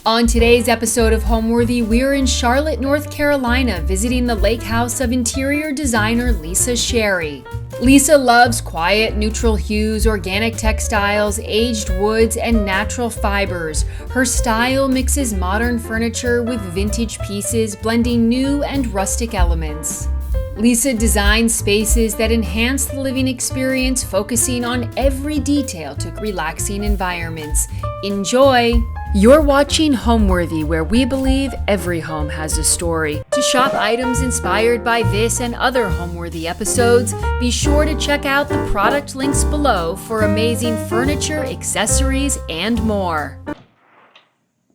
On today's episode of Homeworthy, we're in Charlotte, North Carolina, visiting the lake house of interior designer Lisa Sherry. Lisa loves quiet, neutral hues, organic textiles, aged woods, and natural fibers. Her style mixes modern furniture with vintage pieces, blending new and rustic elements. Lisa designs spaces that enhance the living experience, focusing on every detail to relaxing environments. Enjoy! You're watching Homeworthy, where we believe every home has a story. To shop items inspired by this and other Homeworthy episodes, be sure to check out the product links below for amazing furniture, accessories, and more.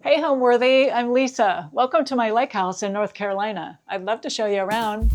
Hey Homeworthy, I'm Lisa. Welcome to my lake house in North Carolina. I'd love to show you around.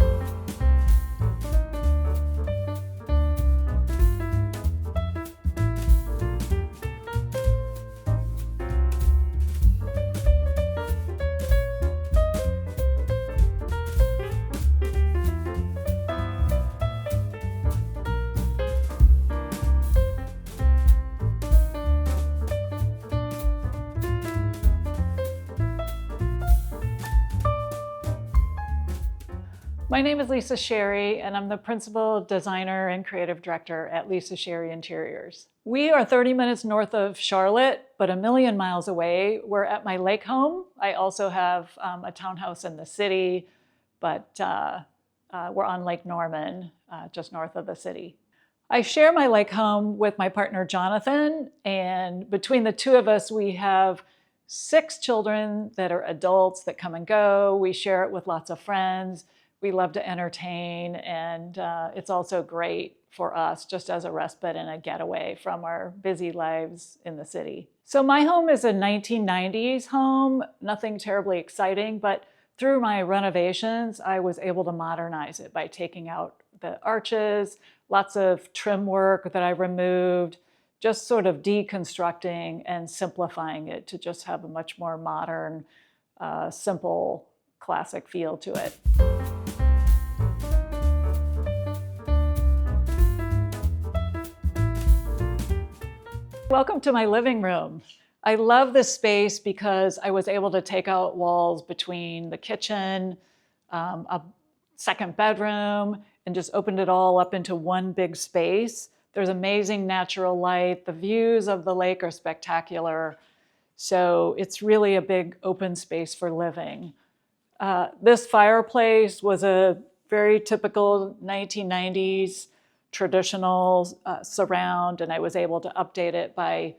My name is Lisa Sherry, and I'm the principal designer and creative director at Lisa Sherry Interiors. We are 30 minutes north of Charlotte, but a million miles away. We're at my lake home. I also have a townhouse in the city, but we're on Lake Norman, just north of the city. I share my lake home with my partner, Jonathan, and between the two of us, we have 6 children that are adults that come and go. We share it with lots of friends. We love to entertain, and it's also great for us just as a respite and a getaway from our busy lives in the city. So my home is a 1990s home, nothing terribly exciting, but through my renovations, I was able to modernize it by taking out the arches, lots of trim work that I removed, just sort of deconstructing and simplifying it to just have a much more modern, simple, classic feel to it. Welcome to my living room. I love this space because I was able to take out walls between the kitchen, a second bedroom, and just opened it all up into one big space. There's amazing natural light. The views of the lake are spectacular. So it's really a big open space for living. This fireplace was a very typical 1990s traditional surround, and I was able to update it by,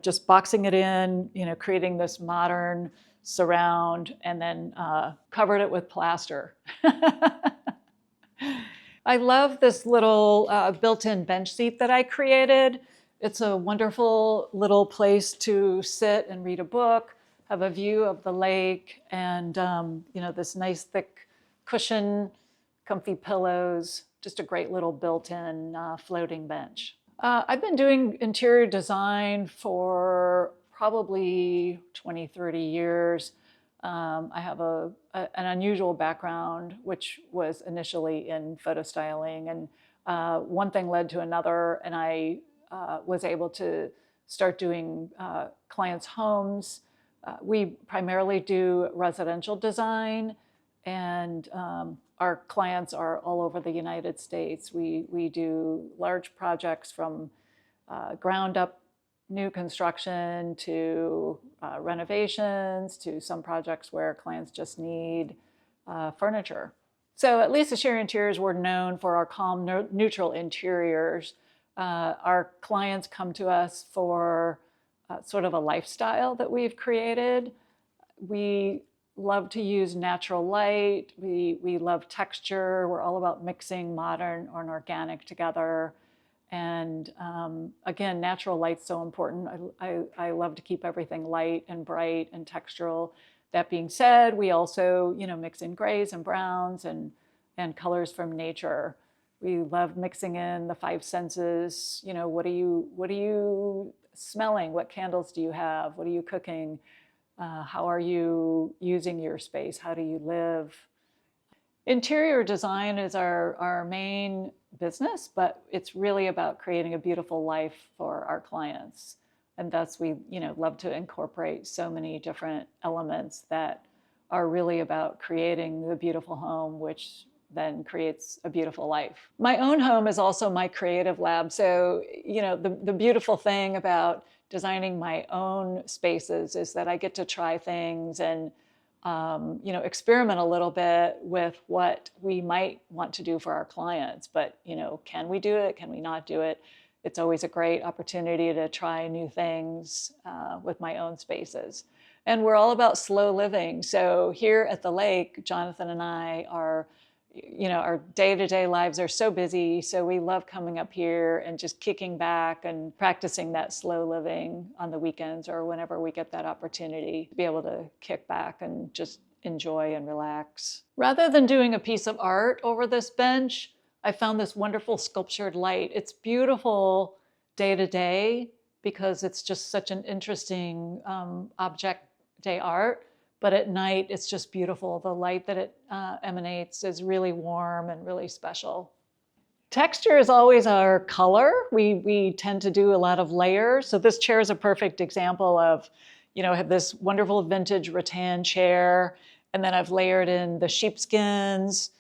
just boxing it in, creating this modern surround, and then covered it with plaster. I love this little built-in bench seat that I created. It's a wonderful little place to sit and read a book, have a view of the lake, and this nice thick cushion, comfy pillows, just a great little built-in floating bench. I've been doing interior design for probably 20, 30 years. I have an unusual background, which was initially in photo styling, and one thing led to another, and I was able to start doing clients' homes. We primarily do residential design, and our clients are all over the United States. We do large projects from ground up new construction to renovations to some projects where clients just need furniture. So at Lisa Sherry Interiors, we're known for our calm, neutral interiors. Our clients come to us for sort of a lifestyle that we've created. We love to use natural light. We love texture. We're all about mixing modern and organic together. And again, natural light's so important. I love to keep everything light and bright and textural. That being said, we also, mix in grays and browns and colors from nature. We love mixing in the 5 senses. What are you smelling? What candles do you have? What are you cooking? How are you using your space? How do you live? Interior design is our main business, but it's really about creating a beautiful life for our clients. And thus we, love to incorporate so many different elements that are really about creating the beautiful home, which then creates a beautiful life. My own home is also my creative lab. So, the beautiful thing about designing my own spaces is that I get to try things and experiment a little bit with what we might want to do for our clients. But, can we do it? Can we not do it? It's always a great opportunity to try new things with my own spaces. And we're all about slow living. So here at the lake, Jonathan and I are, our day-to-day lives are so busy. So we love coming up here and just kicking back and practicing that slow living on the weekends or whenever we get that opportunity to be able to kick back and just enjoy and relax. Rather than doing a piece of art over this bench, I found this wonderful sculptured light. It's beautiful day to day because it's just such an interesting object day art. But at night, it's just beautiful. The light that it emanates is really warm and really special. Texture is always our color. We tend to do a lot of layers. So this chair is a perfect example of, I have this wonderful vintage rattan chair, and then I've layered in the sheepskins,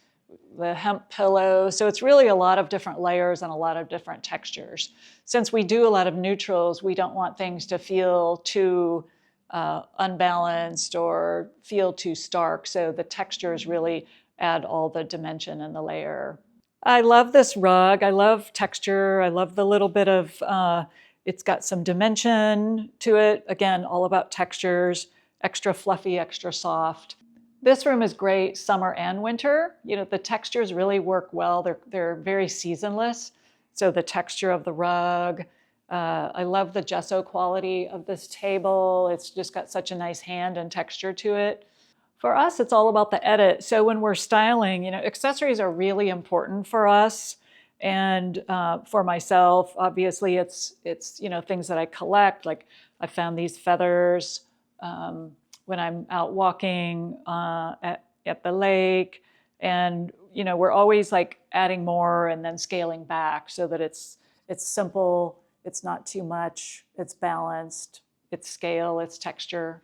the hemp pillow. So it's really a lot of different layers and a lot of different textures. Since we do a lot of neutrals, we don't want things to feel too unbalanced or feel too stark. So the textures really add all the dimension in the layer. I love this rug. I love texture. I love the little bit of, it's got some dimension to it. Again, all about textures, extra fluffy, extra soft. This room is great summer and winter. The textures really work well. They're very seasonless. So the texture of the rug, I love the gesso quality of this table. It's just got such a nice hand and texture to it. For us, it's all about the edit. So when we're styling, accessories are really important for us. And for myself, obviously, it's things that I collect. Like I found these feathers when I'm out walking at the lake. And, we're always like adding more and then scaling back so that it's simple, it's not too much, it's balanced, it's scale, it's texture.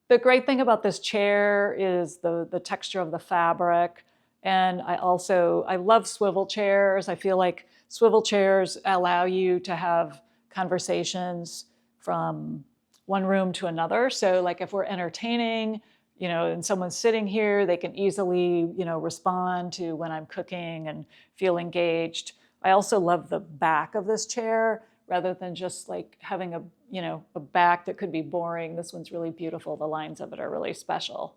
The great thing about this chair is the texture of the fabric. And I love swivel chairs. I feel like swivel chairs allow you to have conversations from one room to another. So like if we're entertaining, and someone's sitting here, they can easily, respond to when I'm cooking and feel engaged. I also love the back of this chair rather than just like having a back that could be boring. This one's really beautiful. The lines of it are really special.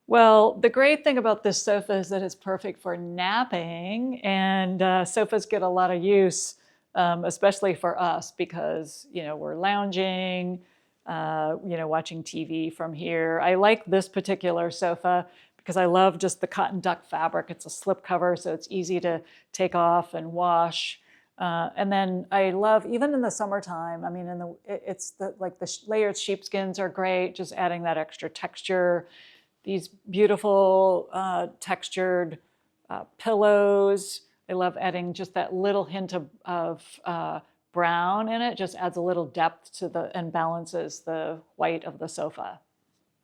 Well, the great thing about this sofa is that it's perfect for napping, and sofas get a lot of use, especially for us because, we're lounging, watching TV from here. I like this particular sofa because I love just the cotton duck fabric. It's a slip cover, so it's easy to take off and wash. And then I love, even in the summertime, the layered sheepskins are great, just adding that extra texture. These beautiful textured pillows. I love adding just that little hint of brown in it, just adds a little depth to and balances the white of the sofa.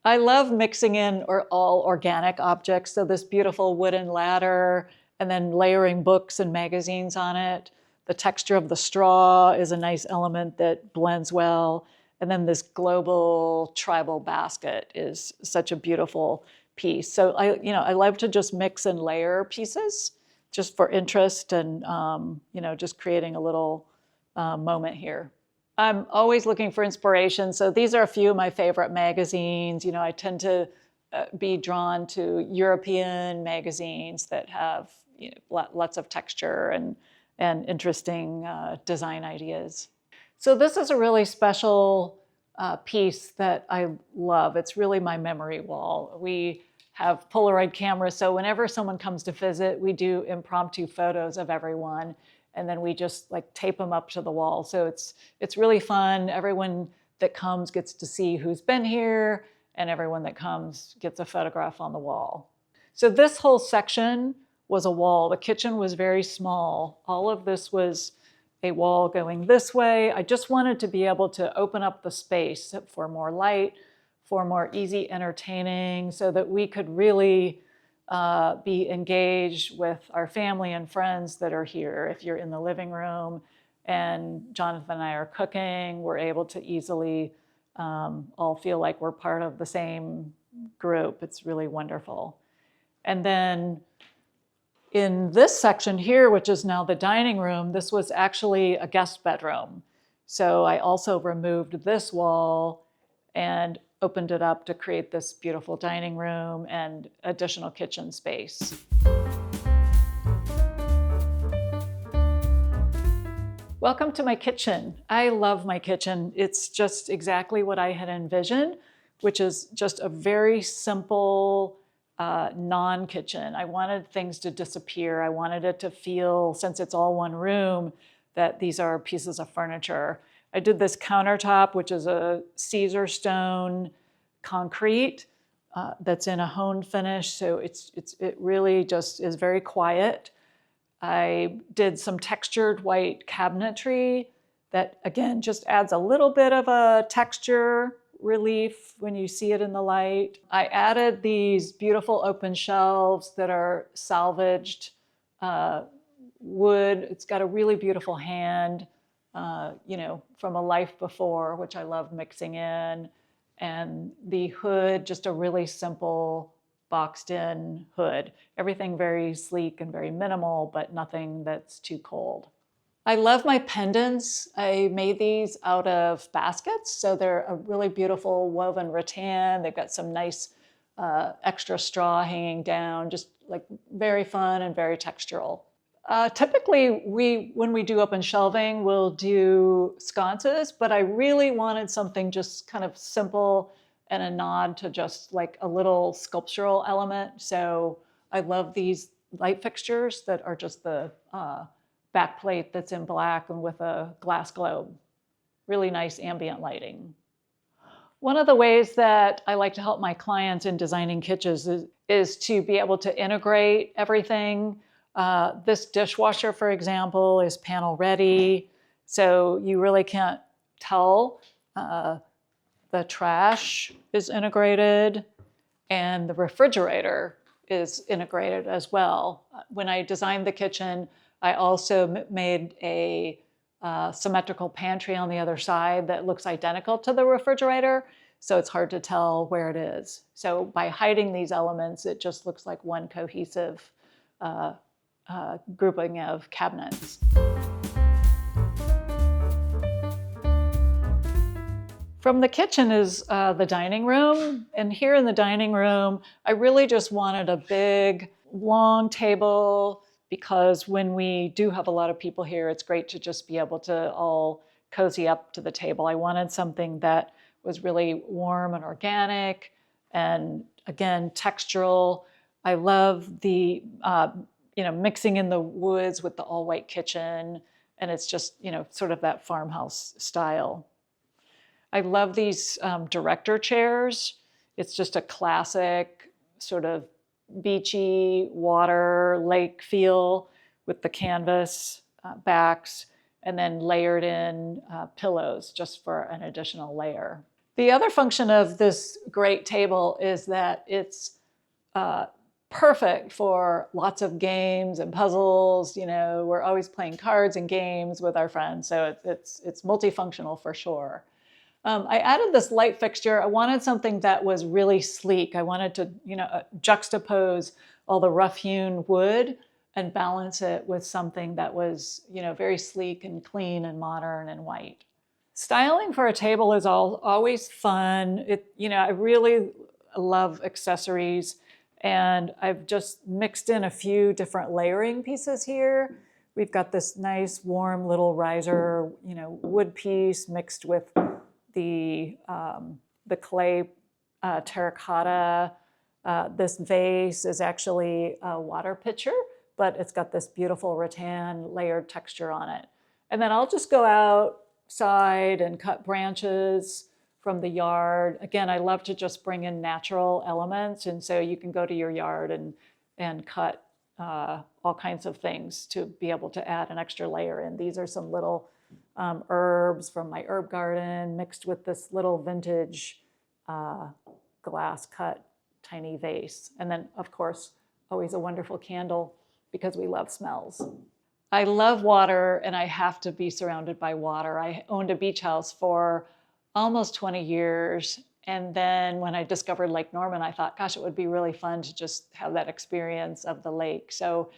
I love mixing in all organic objects. So this beautiful wooden ladder and then layering books and magazines on it. The texture of the straw is a nice element that blends well. And then this global tribal basket is such a beautiful piece. So I love to just mix and layer pieces just for interest and, just creating a little moment here. I'm always looking for inspiration. So these are a few of my favorite magazines. I tend to be drawn to European magazines that have lots of texture and interesting design ideas. So this is a really special piece that I love. It's really my memory wall. We have Polaroid cameras, so whenever someone comes to visit, we do impromptu photos of everyone, and then we just like tape them up to the wall. So it's really fun. Everyone that comes gets to see who's been here, and everyone that comes gets a photograph on the wall. So this whole section was a wall. The kitchen was very small. All of this was a wall going this way. I just wanted to be able to open up the space for more light, for more easy entertaining, so that we could really be engaged with our family and friends that are here. If you're in the living room and Jonathan and I are cooking, we're able to easily all feel like we're part of the same group. It's really wonderful. And then in this section here, which is now the dining room, this was actually a guest bedroom. So I also removed this wall and opened it up to create this beautiful dining room and additional kitchen space. Welcome to my kitchen. I love my kitchen. It's just exactly what I had envisioned, which is just a very simple non-kitchen. I wanted things to disappear. I wanted it to feel, since it's all one room, that these are pieces of furniture. I did this countertop, which is a Caesar stone concrete that's in a honed finish. So it really just is very quiet. I did some textured white cabinetry that, again, just adds a little bit of a texture relief when you see it in the light. I added these beautiful open shelves that are salvaged wood. It's got a really beautiful hand, from a life before, which I love mixing in. And the hood, just a really simple boxed in hood. Everything very sleek and very minimal, but nothing that's too cold. I love my pendants. I made these out of baskets. So they're a really beautiful woven rattan. They've got some nice extra straw hanging down, just like very fun and very textural. Typically, when we do open shelving, we'll do sconces, but I really wanted something just kind of simple and a nod to just like a little sculptural element. So I love these light fixtures that are just the back plate that's in black and with a glass globe. Really nice ambient lighting. One of the ways that I like to help my clients in designing kitchens is to be able to integrate everything. This dishwasher, for example, is panel ready. So you really can't tell. The trash is integrated and the refrigerator is integrated as well. When I designed the kitchen, I also made a symmetrical pantry on the other side that looks identical to the refrigerator, so it's hard to tell where it is. So by hiding these elements, it just looks like one cohesive grouping of cabinets. From the kitchen is the dining room. And here in the dining room, I really just wanted a big, long table because when we do have a lot of people here, it's great to just be able to all cozy up to the table. I wanted something that was really warm and organic and, again, textural. I love the, mixing in the woods with the all-white kitchen. And it's just, sort of that farmhouse style. I love these director chairs. It's just a classic sort of beachy water lake feel with the canvas backs and then layered in pillows just for an additional layer. The other function of this great table is that it's perfect for lots of games and puzzles. We're always playing cards and games with our friends, so it's multifunctional for sure. I added this light fixture. I wanted something that was really sleek. I wanted to, juxtapose all the rough-hewn wood and balance it with something that was, very sleek and clean and modern and white. Styling for a table is always fun. I really love accessories, and I've just mixed in a few different layering pieces here. We've got this nice, warm little riser, wood piece mixed with the clay terracotta. This vase is actually a water pitcher, but it's got this beautiful rattan layered texture on it. And then I'll just go outside and cut branches from the yard. Again, I love to just bring in natural elements. And so you can go to your yard and cut all kinds of things to be able to add an extra layer in. These are some little herbs from my herb garden mixed with this little vintage glass cut tiny vase. And then, of course, always a wonderful candle because we love smells. I love water and I have to be surrounded by water. I owned a beach house for almost 20 years. And then when I discovered Lake Norman, I thought, gosh, it would be really fun to just have that experience of the lake. So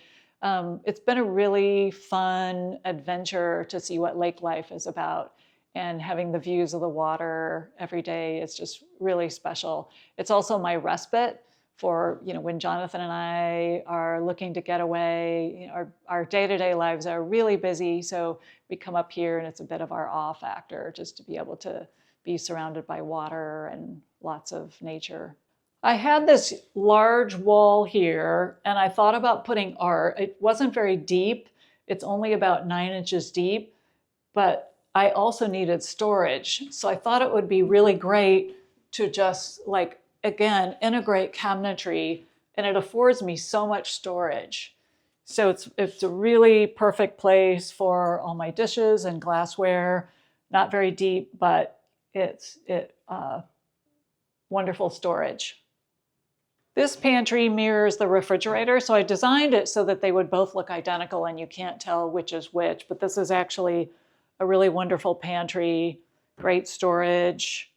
it's been a really fun adventure to see what lake life is about. And having the views of the water every day is just really special. It's also my respite for, when Jonathan and I are looking to get away. Our day-to-day lives are really busy. So we come up here and it's a bit of our awe factor just to be able to be surrounded by water and lots of nature. I had this large wall here and I thought about putting art. It wasn't very deep. It's only about 9 inches deep, but I also needed storage. So I thought it would be really great to just again, integrate cabinetry, and it affords me so much storage. So it's a really perfect place for all my dishes and glassware. Not very deep, but it's wonderful storage. This pantry mirrors the refrigerator, so I designed it so that they would both look identical and you can't tell which is which, but this is actually a really wonderful pantry, great storage.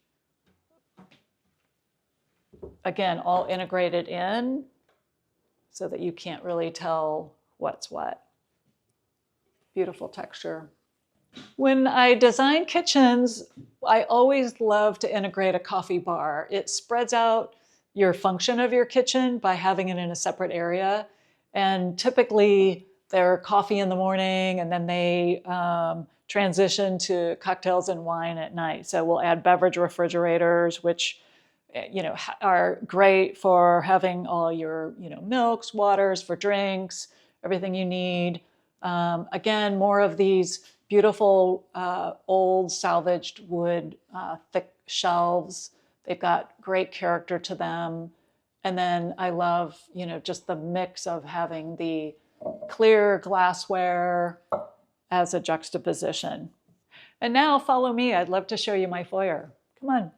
Again, all integrated in so that you can't really tell what's what. Beautiful texture. When I design kitchens, I always love to integrate a coffee bar. It spreads out your function of your kitchen by having it in a separate area. And typically they're coffee in the morning and then they transition to cocktails and wine at night. So we'll add beverage refrigerators, which are great for having all your milks, waters for drinks, everything you need. Again, more of these beautiful old salvaged wood thick shelves. They've got great character to them. And then I love, just the mix of having the clear glassware as a juxtaposition. And now follow me. I'd love to show you my foyer. Come on.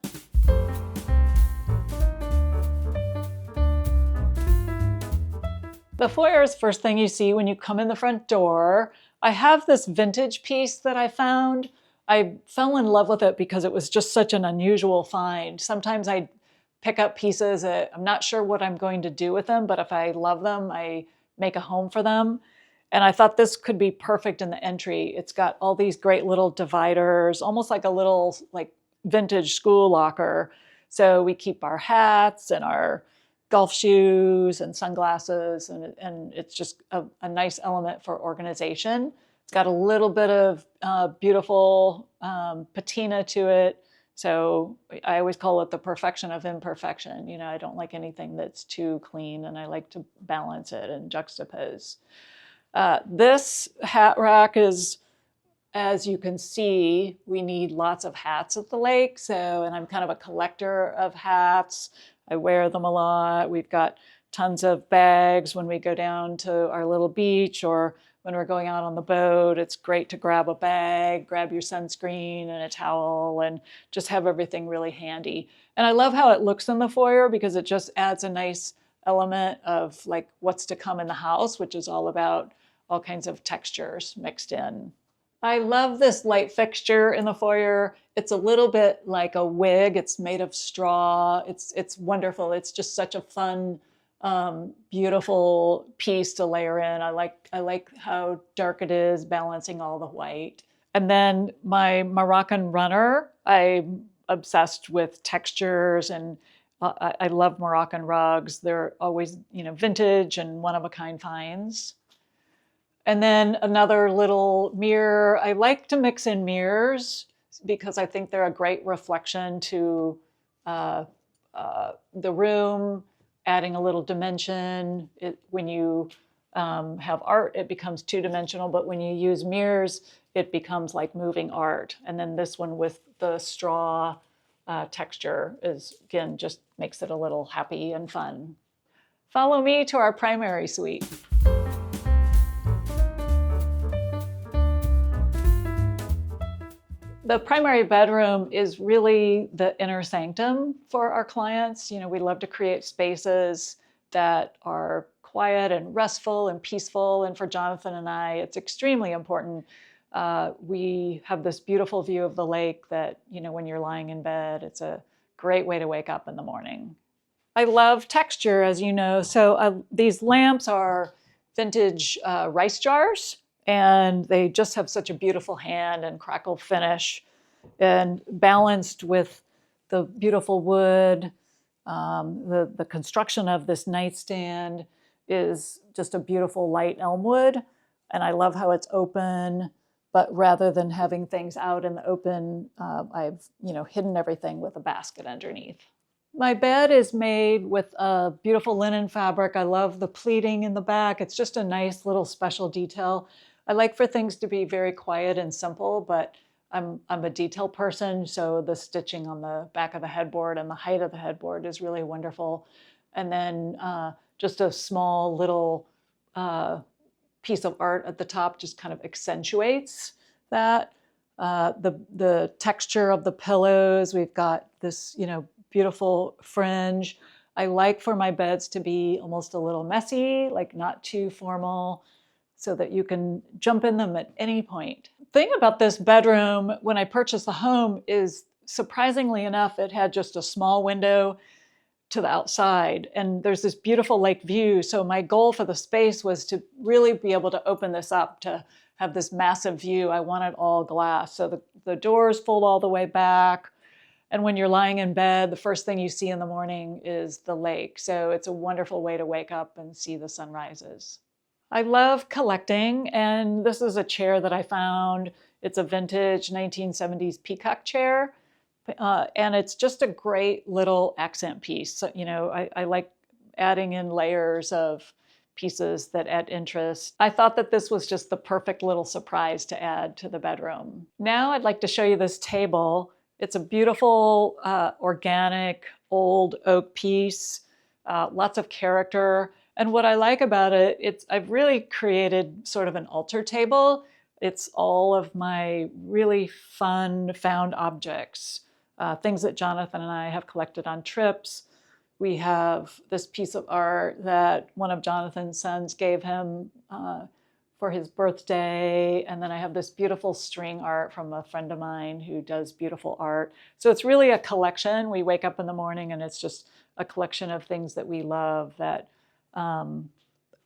The foyer is the first thing you see when you come in the front door. I have this vintage piece that I found. I fell in love with it because it was just such an unusual find. Sometimes I pick up pieces that I'm not sure what I'm going to do with them, but if I love them, I make a home for them. And I thought this could be perfect in the entry. It's got all these great little dividers, almost like a little vintage school locker. So we keep our hats and our golf shoes and sunglasses, and it's just a nice element for organization. It's got a little bit of beautiful patina to it. So I always call it the perfection of imperfection. I don't like anything that's too clean, and I like to balance it and juxtapose. This hat rack is, as you can see, we need lots of hats at the lake. And I'm kind of a collector of hats. I wear them a lot. We've got tons of bags when we go down to our little beach or when we're going out on the boat. It's great to grab a bag, grab your sunscreen and a towel, and just have everything really handy. And I love how it looks in the foyer because it just adds a nice element of what's to come in the house, which is all about all kinds of textures mixed in. I love this light fixture in the foyer. It's a little bit like a wig. It's made of straw. It's wonderful. It's just such a fun, beautiful piece to layer in. I like how dark it is, balancing all the white. And then my Moroccan runner, I'm obsessed with textures, and I love Moroccan rugs. They're always, vintage and one-of-a-kind finds. And then another little mirror. I like to mix in mirrors because I think they're a great reflection to the room, adding a little dimension. When you have art, it becomes two-dimensional, but when you use mirrors, it becomes like moving art. And then this one with the straw texture is, again, just makes it a little happy and fun. Follow me to our primary suite. The primary bedroom is really the inner sanctum for our clients. You know, we love to create spaces that are quiet and restful and peaceful. And for Jonathan and I, it's extremely important. We have this beautiful view of the lake that, you know, when you're lying in bed, it's a great way to wake up in the morning. I love texture, as you know. So these lamps are vintage rice jars, and they just have such a beautiful hand and crackle finish, and balanced with the beautiful wood. The construction of this nightstand is just a beautiful light elm wood, and I love how it's open. But rather than having things out in the open, I've hidden everything with a basket underneath. My bed is made with a beautiful linen fabric. I love the pleating in the back. It's just a nice little special detail. I like for things to be very quiet and simple, but I'm a detail person, so the stitching on the back of the headboard and the height of the headboard is really wonderful. And then just a small little piece of art at the top just kind of accentuates that. The texture of the pillows, we've got this, beautiful fringe. I like for my beds to be almost a little messy, like not too formal, so that you can jump in them at any point. The thing about this bedroom when I purchased the home is, surprisingly enough, it had just a small window to the outside, and there's this beautiful lake view. So my goal for the space was to really be able to open this up to have this massive view. I wanted all glass. So the doors fold all the way back. And when you're lying in bed, the first thing you see in the morning is the lake. So it's a wonderful way to wake up and see the sunrises. I love collecting, and this is a chair that I found. It's a vintage 1970s peacock chair, and it's just a great little accent piece. So, I like adding in layers of pieces that add interest. I thought that this was just the perfect little surprise to add to the bedroom. Now I'd like to show you this table. It's a beautiful, organic, old oak piece, lots of character. And what I like about it, I've really created sort of an altar table. It's all of my really fun found objects, things that Jonathan and I have collected on trips. We have this piece of art that one of Jonathan's sons gave him for his birthday. And then I have this beautiful string art from a friend of mine who does beautiful art. So it's really a collection. We wake up in the morning and it's just a collection of things that we love that,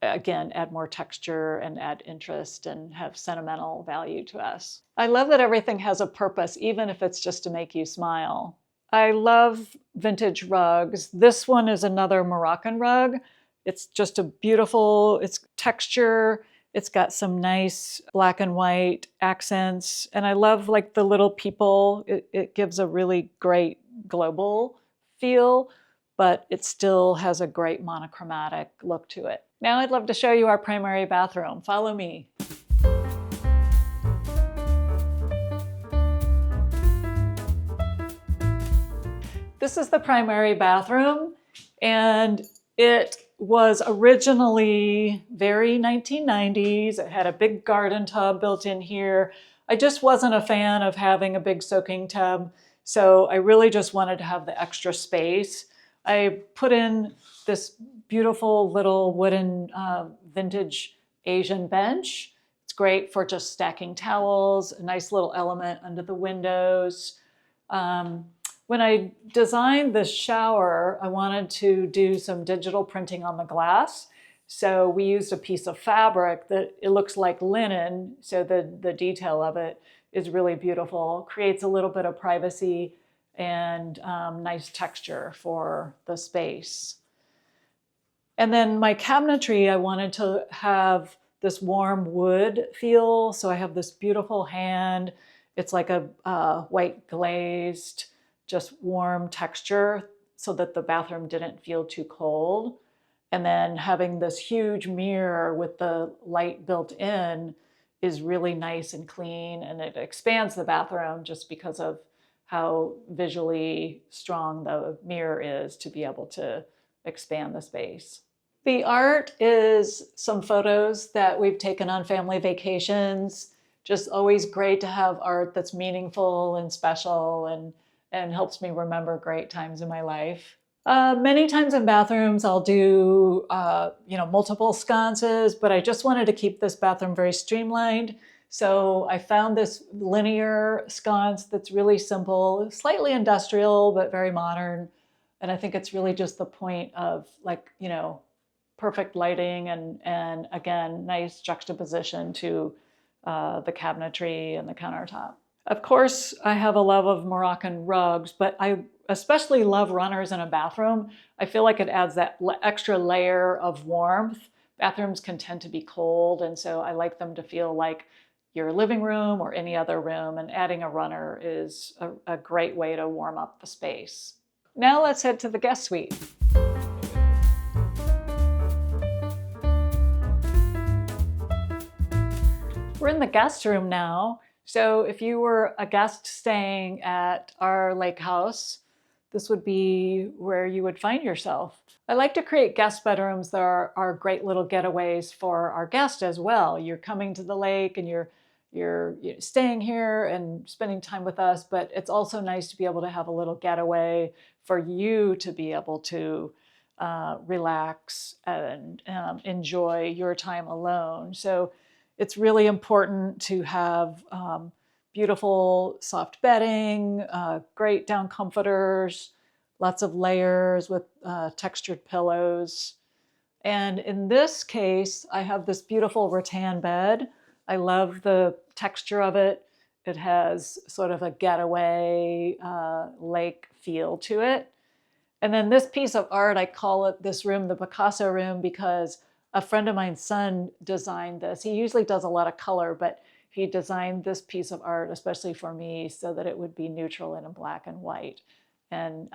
again, add more texture and add interest and have sentimental value to us. I love that everything has a purpose, even if it's just to make you smile. I love vintage rugs. This one is another Moroccan rug. It's just a beautiful, it's texture. It's got some nice black and white accents. And I love like the little people. It gives a really great global feel, but it still has a great monochromatic look to it. Now I'd love to show you our primary bathroom. Follow me. This is the primary bathroom, and it was originally very 1990s. It had a big garden tub built in here. I just wasn't a fan of having a big soaking tub, so I really just wanted to have the extra space. I put in this beautiful little wooden vintage Asian bench. It's great for just stacking towels, a nice little element under the windows. When I designed this shower, I wanted to do some digital printing on the glass. So we used a piece of fabric that it looks like linen. So the detail of it is really beautiful, creates a little bit of privacy and nice texture for the space. And then my cabinetry, I wanted to have this warm wood feel. So I have this beautiful hand. It's like a white glazed, just warm texture so that the bathroom didn't feel too cold. And then having this huge mirror with the light built in is really nice and clean, and it expands the bathroom just because of how visually strong the mirror is to be able to expand the space. The art is some photos that we've taken on family vacations. just always great to have art that's meaningful and special and helps me remember great times in my life. Many times in bathrooms, I'll do multiple sconces, but I just wanted to keep this bathroom very streamlined. So I found this linear sconce that's really simple, slightly industrial, but very modern. And I think it's really just the point of perfect lighting and again, nice juxtaposition to the cabinetry and the countertop. Of course, I have a love of Moroccan rugs, but I especially love runners in a bathroom. I feel like it adds that extra layer of warmth. Bathrooms can tend to be cold, and so I like them to feel like your living room or any other room, and adding a runner is a great way to warm up the space. Now let's head to the guest suite. We're in the guest room now. So if you were a guest staying at our lake house, this would be where you would find yourself. I like to create guest bedrooms that are great little getaways for our guests as well. You're coming to the lake and you're staying here and spending time with us, but it's also nice to be able to have a little getaway for you to be able to relax and enjoy your time alone. So it's really important to have beautiful soft bedding, great down comforters, lots of layers with textured pillows. And in this case, I have this beautiful rattan bed. I love the texture of it. It has sort of a getaway lake feel to it. And then this piece of art, I call it this room, the Picasso room, because a friend of mine's son designed this. He usually does a lot of color, but he designed this piece of art, especially for me, so that it would be neutral and in black and white. And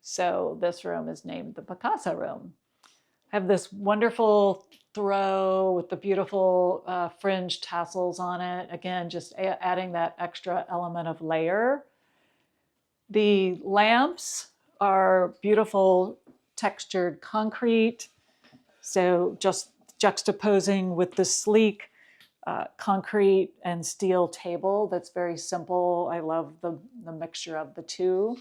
so this room is named the Picasso room. I have this wonderful throw with the beautiful fringe tassels on it. Again, just adding that extra element of layer. The lamps are beautiful textured concrete. So just juxtaposing with the sleek concrete and steel table that's very simple. I love the mixture of the two.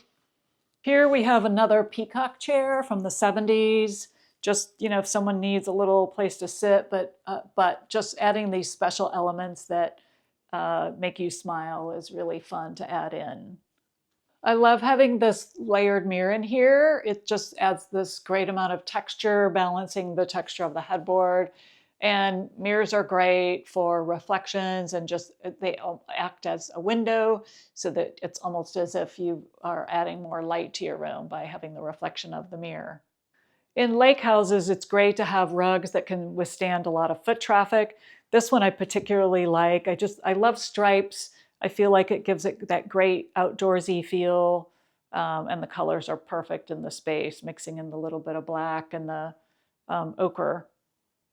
Here we have another peacock chair from the 70s. Just, if someone needs a little place to sit, but just adding these special elements that make you smile is really fun to add in. I love having this layered mirror in here. It just adds this great amount of texture, balancing the texture of the headboard. And mirrors are great for reflections and just they act as a window so that it's almost as if you are adding more light to your room by having the reflection of the mirror. In lake houses, it's great to have rugs that can withstand a lot of foot traffic. This one I particularly like. I love stripes. I feel like it gives it that great outdoorsy feel, and the colors are perfect in the space, mixing in the little bit of black and the ochre.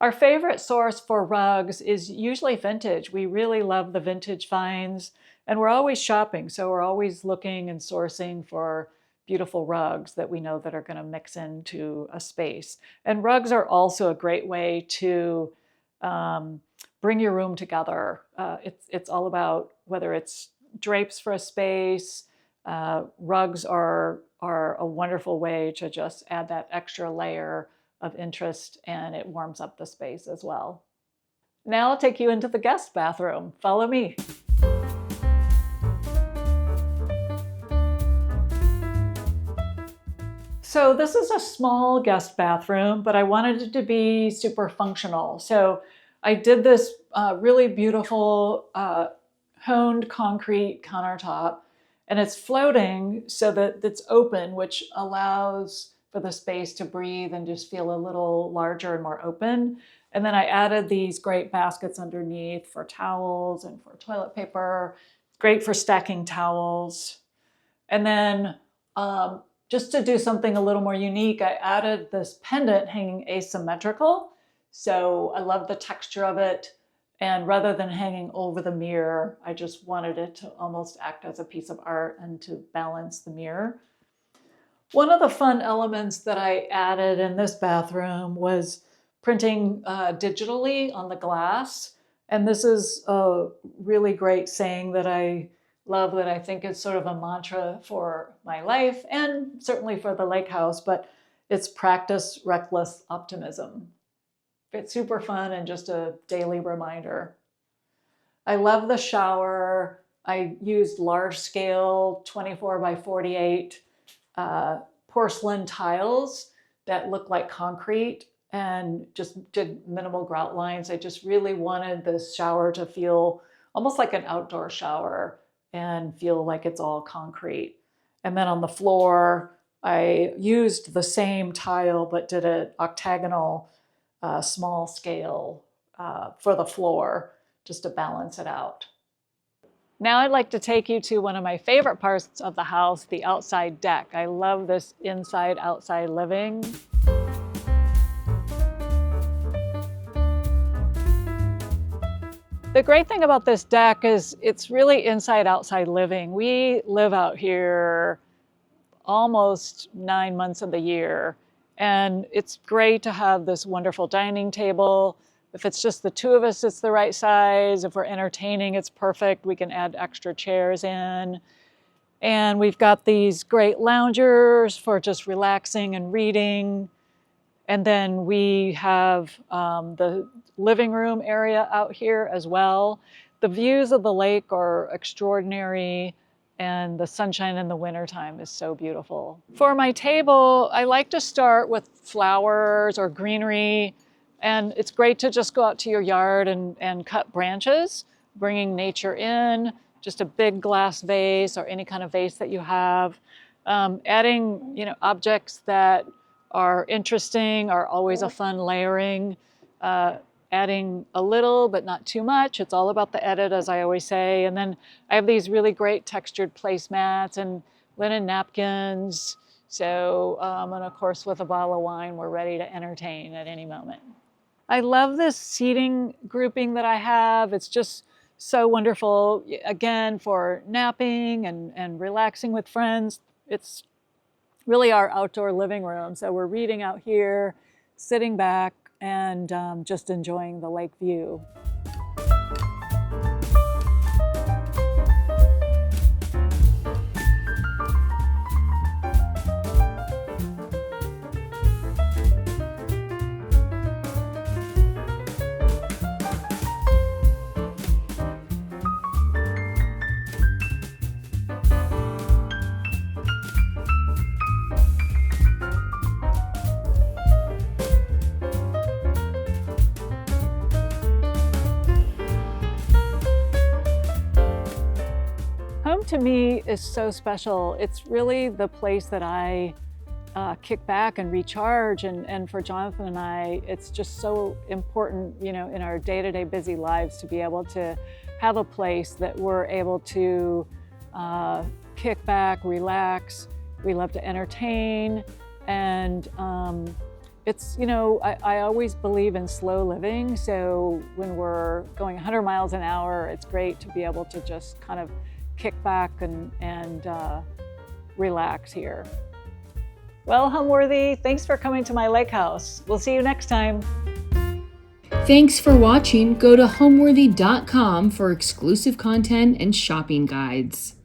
Our favorite source for rugs is usually vintage. We really love the vintage finds, and we're always shopping, so we're always looking and sourcing for beautiful rugs that we know that are going to mix into a space. And rugs are also a great way to bring your room together. It's all about whether it's drapes for a space. Rugs are a wonderful way to just add that extra layer of interest, and it warms up the space as well. Now I'll take you into the guest bathroom. Follow me. So this is a small guest bathroom, but I wanted it to be super functional. So I did this really beautiful honed concrete countertop, and it's floating so that it's open, which allows for the space to breathe and just feel a little larger and more open. And then I added these great baskets underneath for towels and for toilet paper, great for stacking towels. And then just to do something a little more unique, I added this pendant hanging asymmetrical. So I love the texture of it. And rather than hanging over the mirror, I just wanted it to almost act as a piece of art and to balance the mirror. One of the fun elements that I added in this bathroom was printing digitally on the glass. And this is a really great saying that I love, that I think is sort of a mantra for my life and certainly for the lake house, but it's practice reckless optimism. It's super fun and just a daily reminder. I love the shower. I used large scale 24 by 48 porcelain tiles that look like concrete and just did minimal grout lines. I just really wanted this shower to feel almost like an outdoor shower and feel like it's all concrete. And then on the floor, I used the same tile but did an octagonal small scale for the floor just to balance it out. Now I'd like to take you to one of my favorite parts of the house, the outside deck. I love this inside-outside living. The great thing about this deck is it's really inside-outside living. We live out here almost 9 months of the year, and it's great to have this wonderful dining table. If it's just the two of us, it's the right size. If we're entertaining, it's perfect. We can add extra chairs in. And we've got these great loungers for just relaxing and reading. And then we have the living room area out here as well. The views of the lake are extraordinary, and the sunshine in the wintertime is so beautiful. For my table, I like to start with flowers or greenery. And it's great to just go out to your yard and cut branches, bringing nature in, just a big glass vase or any kind of vase that you have. Adding, objects that are interesting are always a fun layering. Adding a little, but not too much. It's all about the edit, as I always say. And then I have these really great textured placemats and linen napkins. So, and of course, with a bottle of wine, we're ready to entertain at any moment. I love this seating grouping that I have. It's just so wonderful, again, for napping and relaxing with friends. It's really our outdoor living room. So we're reading out here, sitting back, and just enjoying the lake view. Home to me is so special. It's really the place that I kick back and recharge. And for Jonathan and I, it's just so important, in our day-to-day busy lives to be able to have a place that we're able to kick back, relax. We love to entertain. And it's, I always believe in slow living. So when we're going 100 miles an hour, it's great to be able to just kind of kick back and relax here. Well, Homeworthy, thanks for coming to my lake house. We'll see you next time. Thanks for watching. Go to homeworthy.com for exclusive content and shopping guides.